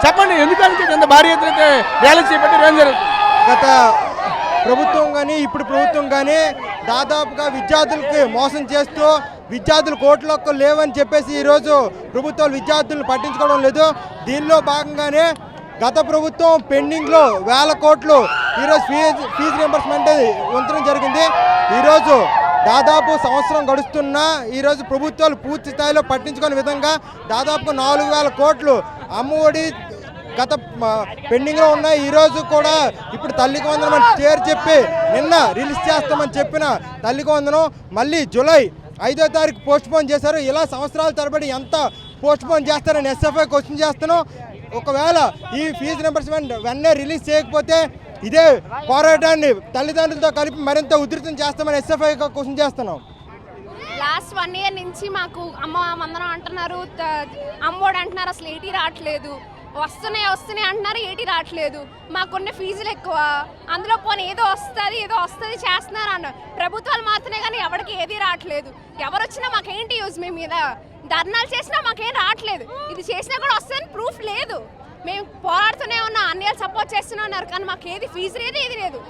చెప్పండి, ఎందుకంటే ఇంత భారీ ఎత్తున ర్యాలీ చేపట్టి ఏం జరుగుతుంది? గత ప్రభుత్వం కానీ ఇప్పుడు ప్రభుత్వం కానీ దాదాపుగా విద్యార్థులకి మోసం చేస్తూ విద్యార్థులు కోట్ల హక్కులు లేవని చెప్పేసి ఈరోజు ప్రభుత్వాలు విద్యార్థులను పట్టించుకోవడం లేదు. దీనిలో భాగంగానే గత ప్రభుత్వం పెండింగ్లో 1000 కోట్లు ఈరోజు ఫీజు రింబర్స్మెంట్ ఉంచడం జరిగింది. ఈరోజు దాదాపు సంవత్సరం గడుస్తున్నా ఈరోజు ప్రభుత్వాలు పూర్తి స్థాయిలో పట్టించుకునే విధంగా దాదాపు 4000 కోట్లు అమ్మఒడి గత పెండింగ్లో ఉన్నాయి. ఈరోజు కూడా ఇప్పుడు తల్లికి వందనం అని చేరి చెప్పి నిన్న రిలీజ్ చేస్తామని చెప్పిన తల్లికి వందనం మళ్ళీ జూలై 5వ తారీఖు పోస్ట్పోన్ చేశారు. ఇలా సంవత్సరాల తరబడి ఎంత పోస్ట్పోన్ చేస్తారని ఎస్ఎఫ్ఐ క్వశ్చన్ చేస్తున్నాం. ఒకవేళ ఈ ఫీజు రింబర్స్మెంట్ వెంటనే రిలీజ్ చేయకపోతే ఇదే పోరాటాన్ని తల్లిదండ్రులతో కలిపి మరింత ఉధృతం చేస్తామని ఎస్ఎఫ్ఐ క్వశ్చన్ చేస్తున్నాం. లాస్ట్ 1 ఇయర్ నుంచి మాకు అమ్మ వందనం అంటున్నారు, అమ్మోడు అంటున్నారు, అసలు ఏటీ రావట్లేదు. వస్తున్నాయి అంటున్నారు, ఏటీ రావట్లేదు. మాకున్న ఫీజులు ఎక్కువ, అందులో పోనీ ఏదో వస్తుంది చేస్తున్నారు అన్న ప్రభుత్వాలు మాత్రమే కానీ ఎవరికి ఏది రావట్లేదు. ఎవరు వచ్చినా మాకేంటి యూజ్? మేము మీద ధర్నాలు చేసినా మాకేం రావట్లేదు. ఇది చేసినా కూడా వస్తుందని ప్రూఫ్ లేదు. మేము పోరాడుతూనే ఉన్నా, అన్నయ్యలు సపోర్ట్ చేస్తూనే ఉన్నారు, కానీ మాకు ఏది ఫీజు లేదు, ఏది లేదు.